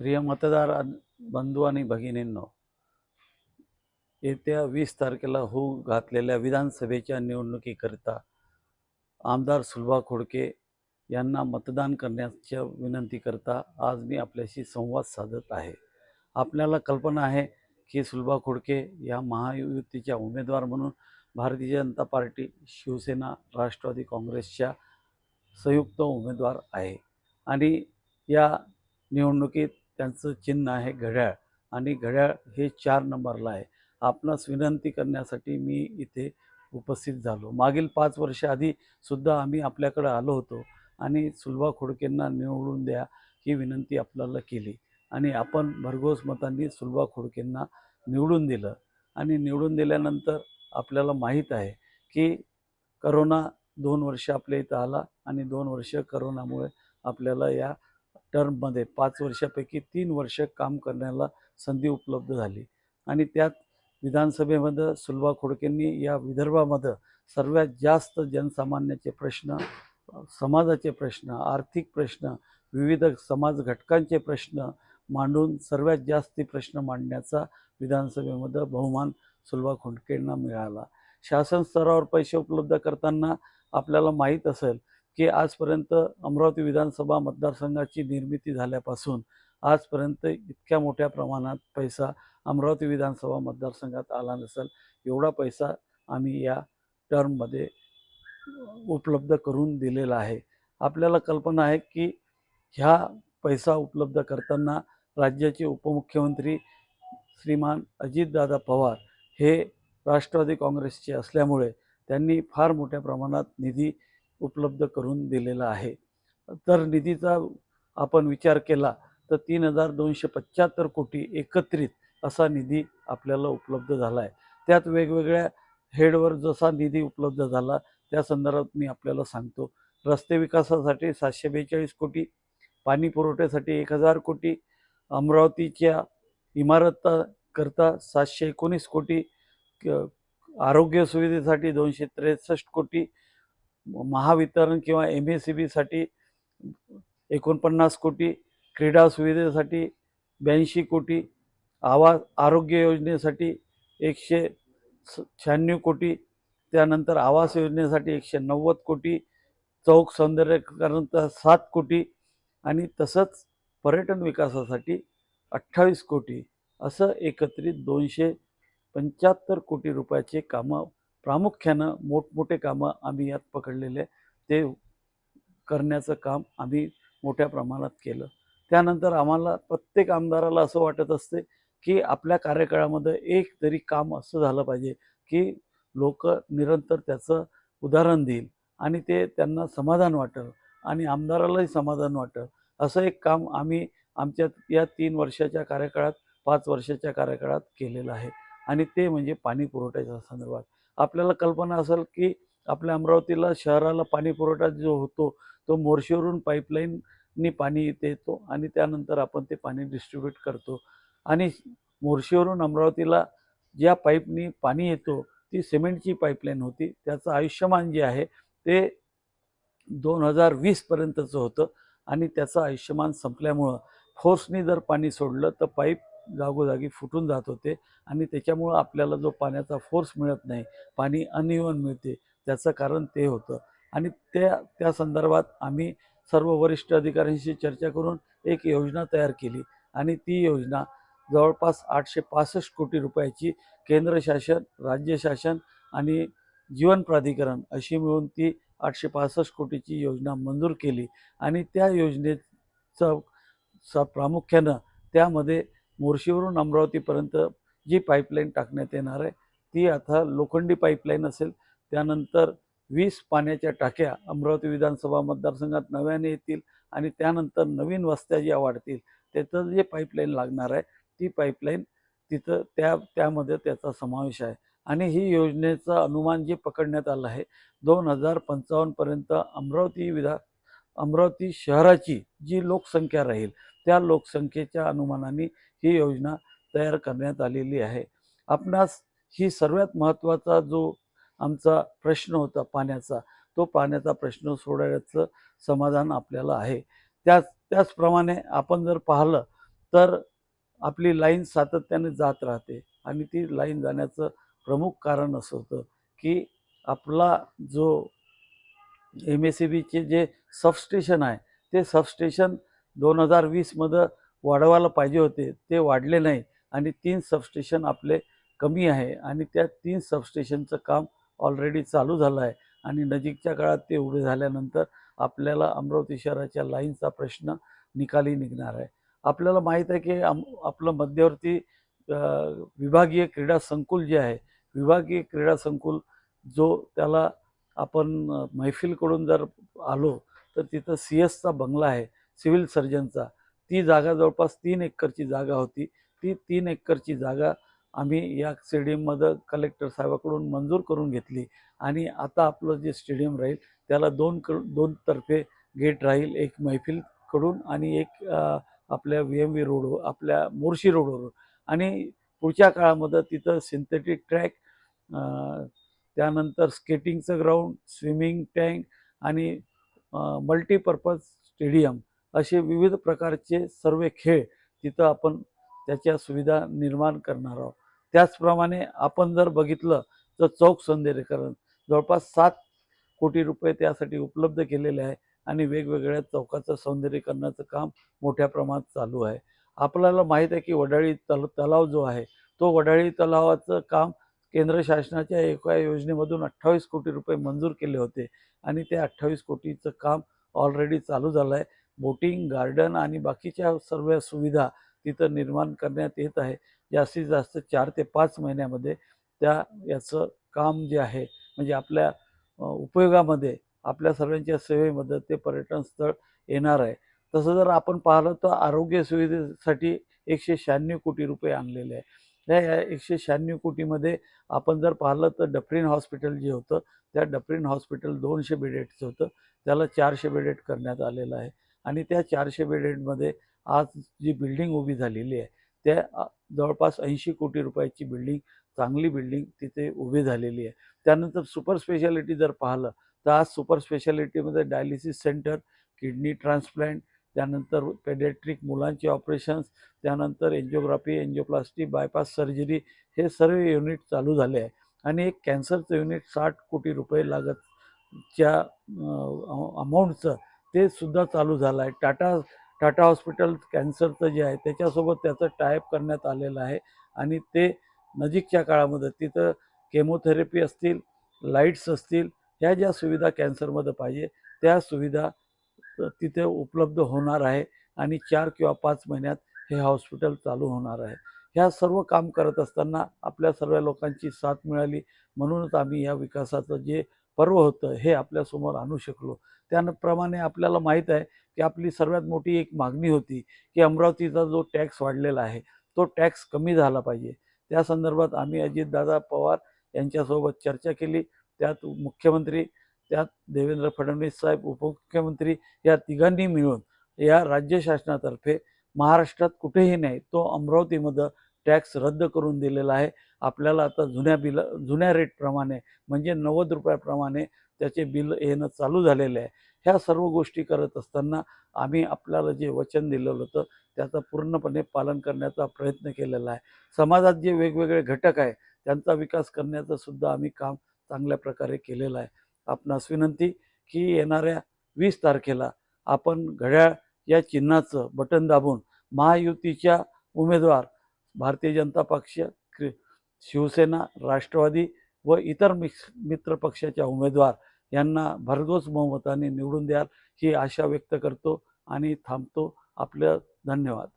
प्रिय मतदार बंधू आणि भगिनींनो, येत्या 20 तारखेला होऊ घातलेल्या विधानसभेच्या निवडणुकीकरिता आमदार सुलभा खोडके यांना मतदान करण्याच्या विनंतीकरिता आज मी आपल्याशी संवाद साधत आहे. आपल्याला कल्पना आहे की सुलभा खोडके या महायुतीच्या उमेदवार म्हणून भारतीय जनता पार्टी, शिवसेना, राष्ट्रवादी काँग्रेसच्या संयुक्त उमेदवार आहे आणि या निवडणुकीत त्यांचं चिन्ह आहे घड्याळ आणि घड्याळ हे 4 नंबरला आहे. आपणास विनंती करण्यासाठी मी इथे उपस्थित झालो. मागील 5 वर्ष आधी सुद्धा आम्ही आपल्याकडे आलो होतो आणि सुलभा खोडकेंना निवडून द्या ही विनंती आपल्याला केली आणि आपण भरघोस मतांनी सुलभा खोडकेंना निवडून दिलं आणि निवडून दिल्यानंतर आपल्याला माहीत आहे की करोना 2 वर्ष आपल्या इथं आला आणि 2 वर्ष करोनामुळे आपल्याला या टर्ममध्ये 5 वर्षापैकी 3 वर्ष काम करण्याला संधी उपलब्ध झाली आणि त्यात विधानसभेमध्ये सुलभा खोडकेंनी या विदर्भामध्ये सर्वात जास्त जनसामान्याचे प्रश्न, समाजाचे प्रश्न, आर्थिक प्रश्न, विविध समाज घटकांचे प्रश्न मांडून सर्वात जास्ती प्रश्न मांडण्याचा विधानसभेमध्ये बहुमान सुलभा खोडकेंना मिळाला. शासन स्तरावर पैसे उपलब्ध करताना आपल्याला माहीत असेल की आजपर्यंत अमरावती विधानसभा मतदारसंघाची निर्मिती झाल्यापासून आजपर्यंत इतक्या मोठ्या प्रमाणात पैसा अमरावती विधानसभा मतदारसंघात आला नसेल. एवढा पैसा आम्ही या टर्ममध्ये उपलब्ध करून दिलेला आहे. आपल्याला कल्पना आहे की ह्या पैसा उपलब्ध करताना राज्याचे उपमुख्यमंत्री श्रीमान अजितदादा पवार हे राष्ट्रवादी काँग्रेसचे असल्यामुळे त्यांनी फार मोठ्या प्रमाणात निधी उपलब्ध करून दिलेला आहे. तर निधीचा आपण विचार केला तर 3,275 कोटी एकत्रित असा निधी आपल्याला उपलब्ध झाला आहे. त्यात वेगवेगळ्या हेडवर जसा निधी उपलब्ध झाला त्या संदर्भात मी आपल्याला सांगतो. रस्ते विकासासाठी 742 कोटी, पाणी पुरवठ्यासाठी 1,000 कोटी, अमरावतीच्या इमारताकरता 719 कोटी, आरोग्य सुविधेसाठी 263 कोटी, महावितरण किंवा MSEBीसाठी 49 कोटी, क्रीडा सुविधेसाठी 82 कोटी, आरोग्य योजनेसाठी 196 कोटी, त्यानंतर आवास योजनेसाठी 190 कोटी, चौक सौंदर्यीकरणाचा 7 कोटी आणि तसंच पर्यटन विकासासाठी 28 कोटी असं एकत्रित 275 कोटी रुपयाचे कामं, प्रामुख्यानं मोठमोठे कामं आम्ही यात पकडलेले ते करण्याचं काम आम्ही मोठ्या प्रमाणात केलं. त्यानंतर आम्हाला प्रत्येक आमदाराला असं वाटत असते की आपल्या कार्यकाळामध्ये एक तरी काम असं झालं पाहिजे की लोक निरंतर त्याचं उदाहरण देईल आणि ते त्यांना समाधान वाटेल आणि आमदारालाही समाधान वाटेल असं एक काम आम्ही आमच्या या 3 वर्षाच्या कार्यकाळात, 5 वर्षाच्या कार्यकाळात केलेलं आहे आणि ते म्हणजे पाणी पुरवठ्याच्या संदर्भात. आपल्याला कल्पना असेल की आपल्या अमरावतीला शहराला पाणी पुरवठा जो होतो तो मोर्शीवरून पाईपलाईननी पाणी येतो आणि त्यानंतर आपण ते पाणी डिस्ट्रीब्यूट करतो आणि मोर्शीवरून अमरावतीला ज्या पाईपनी पाणी येतो ती सिमेंटची पाईपलाईन होती. त्याचं आयुष्यमान जे आहे ते 2020 पर्यंतचं होतं आणि त्याचं आयुष्यमान संपल्यामुळं फोर्सनी जर पाणी सोडलं तर पाईप जागोजागी फुटून जात होते आणि त्याच्यामुळं आपल्याला जो पाण्याचा फोर्स मिळत नाही, पाणी अनइव्हन मिळते, त्याचं कारण ते होतं आणि त्या संदर्भात आम्ही सर्व वरिष्ठ अधिकाऱ्यांशी चर्चा करून एक योजना तयार केली आणि ती योजना जवळपास 865 कोटी रुपयाची केंद्र शासन, राज्य शासन आणि जीवन प्राधिकरण अशी मिळून ती 865 कोटीची योजना मंजूर केली आणि त्या योजनेचं प्रामुख्यानं त्यामध्ये मोर्शीवरून अमरावतीपर्यंत जी पाईपलाईन टाकण्यात येणार आहे ती आता लोखंडी पाईपलाईन असेल. त्यानंतर 20 पाण्याच्या टाक्या अमरावती विधानसभा मतदारसंघात नव्याने येतील आणि त्यानंतर नवीन वस्त्या ज्या वाढतील त्याचं जे पाईपलाईन लागणार आहे ती पाईपलाईन तिथं त्यामध्ये त्याचा समावेश आहे आणि ही योजनेचं अनुमान जे पकडण्यात आलं आहे 2055 पर्यंत अमरावती शहराची जी लोकसंख्या राहील त्या लोकसंख्येच्या अनुमानाने ही योजना तयार करण्यात आलेली आहे. आपणास ही सर्वात महत्त्वाचा जो आमचा प्रश्न होता पाण्याचा, तो पाण्याचा प्रश्न सोडवण्याचं समाधान आपल्याला आहे. त्याचप्रमाणे आपण जर पाहिलं तर आपली लाईन सातत्याने जात राहते आणि ती लाईन जाण्याचं प्रमुख कारण असं होतं की आपला जो MSEBचे जे सबस्टेशन आहे ते सबस्टेशन 2020मध्ये वाढवायला पाहिजे होते, ते वाढले नाही आणि 3 सबस्टेशन आपले कमी आहे आणि त्या 3 सबस्टेशनचं काम ऑलरेडी चालू झालं आहे आणि नजीकच्या काळात ते उभे झाल्यानंतर आपल्याला अमरावती शहराच्या लाईनचा प्रश्न निकाली निघणार आहे. आपल्याला माहीत आहे की आपलं मध्यवर्ती विभागीय क्रीडा संकुल जे आहे, विभागीय क्रीडा संकुल जो त्याला आपण मैफिलकडून जर आलो तर तिथं CS चा बंगला आहे, सिव्हिल सर्जनचा. ती जागा जवळपास 3 एकरची जागा होती. ती 3 एकरची जागा आम्ही या स्टेडियममध्ये कलेक्टर साहेबाकडून मंजूर करून घेतली आणि आता आपलं जे स्टेडियम राहील त्याला दोन तर्फे गेट राहील, एक मैफिलकडून आणि एक आपल्या VMV रोडवर, आपल्या मोर्शी रोडवर. आणि पुढच्या काळामध्ये तिथं सिंथेटिक ट्रॅक, त्यानंतर स्केटिंगचं ग्राउंड, स्विमिंग टँक आणि मल्टीपर्पज स्टेडियम असे विविध प्रकारचे सर्व खेळ तिथं आपण त्याच्या सुविधा निर्माण करणार आहोत. त्याचप्रमाणे आपण जर बघितलं तर चौक सौंदर्यीकरण जवळपास 7 कोटी रुपये त्यासाठी उपलब्ध केलेले आहे आणि वेगवेगळ्या चौकाचं सौंदर्यीकरणाचं काम मोठ्या प्रमाणात चालू आहे. आपल्याला माहीत आहे की वडाळी तलाव जो आहे तो वडाळी तलावाचं काम केंद्र शासनाच्या एका योजनेमधून 28 कोटी रुपये मंजूर केले होते आणि ते 28 कोटीचं काम ऑलरेडी चालू झालं आहे. बोटिंग गार्डन आणि बाकीच्या सर्व सुविधा तिथं निर्माण करण्यात येत आहे. जास्तीत जास्त 4 ते 5 महिन्यामध्ये याचं काम जे आहे म्हणजे आपल्या उपयोगामध्ये, आपल्या सर्वांच्या सेवेमध्ये ते पर्यटन स्थळ येणार आहे. तसं जर आपण पाहिलं तर आरोग्य सुविधेसाठी 196 कोटी रुपये आणलेले आहे. या 196 कोटीमध्ये आपण जर पाहिलं तर डफरीन हॉस्पिटल जे होतं त्या डफरीन हॉस्पिटल 200 बेडेडचं होतं, त्याला 400 बेडेड करण्यात आलेलं आहे आणि त्या 400 बेडेडमध्ये आज जी बिल्डिंग उभी झालेली आहे त्या जवळपास 80 कोटी रुपयाची बिल्डिंग, चांगली बिल्डिंग तिथे उभी झालेली आहे. त्यानंतर सुपर स्पेशालिटी जर पाहिलं तर आज सुपर स्पेशालिटीमध्ये डायलिसिस सेंटर, किडनी ट्रान्सप्लांट, त्यानंतर पेडियाट्रिक मुलांचे ऑपरेशन्स, त्यानंतर एन्जिओग्राफी, एन्जिओप्लास्टी, बायपास सर्जरी हे सर्व युनिट चालू झाले आहे आणि एक कॅन्सरचं युनिट 60 कोटी रुपये लागतच्या अमाऊंटचं ते सुद्धा चालू झालं आहे. टाटा हॉस्पिटल कॅन्सरचं जे आहे त्याच्यासोबत त्याचं टायअप करण्यात आलेलं आहे आणि ते नजीकच्या काळामध्ये तिथं केमोथेरपी असतील, लाईट्स असतील, ह्या ज्या सुविधा कॅन्सरमध्ये पाहिजे त्या सुविधा तिथे उपलब्ध होणार आहे आणि 4 किंवा 5 महिन्यात हे हॉस्पिटल चालू होणार आहे. ह्या सर्व काम करत असताना आपल्या सर्व लोकांची साथ मिळाली म्हणूनच आम्ही या विकासाचं जे पर्व होतं हे आपल्यासमोर आणू शकलो. त्याप्रमाणे आपल्याला माहीत आहे की आपली सर्वात मोठी एक मागणी होती की अमरावतीचा जो टॅक्स वाढलेला आहे तो टॅक्स कमी झाला पाहिजे. त्या संदर्भात आम्ही अजितदादा पवार यांच्यासोबत चर्चा केली. त्यात मुख्यमंत्री, त्यात देवेंद्र फडणवीस साहेब उपमुख्यमंत्री या तिघांनी मिळून या राज्य शासनातर्फे महाराष्ट्रात कुठेही नाही तो अमरावतीमध्ये टॅक्स रद्द करून दिलेला आहे. आपल्याला आता जुन्या रेटप्रमाणे म्हणजे 90 रुपयाप्रमाणे त्याचे बिल येणं चालू झालेले आहे. ह्या सर्व गोष्टी करत असताना आम्ही आपल्याला जे वचन दिलेलं होतं त्याचं पूर्णपणे पालन करण्याचा प्रयत्न केलेला आहे. समाजात जे वेगवेगळे घटक आहे त्यांचा विकास करण्याचं सुद्धा आम्ही काम चांगल्या प्रकारे केलेलं आहे. आपणास विनंती की येणाऱ्या 20 तारखेला आपण घड्याळ या चिन्हाचं बटन दाबून महायुतीच्या उमेदवार भारतीय जनता पक्ष, शिवसेना, राष्ट्रवादी व इतर मित्र पक्षाच्या उमेदवार यांना भरघोस बहुमताने निवडून द्याल ही आशा व्यक्त करतो आणि थांबतो. आपलं धन्यवाद.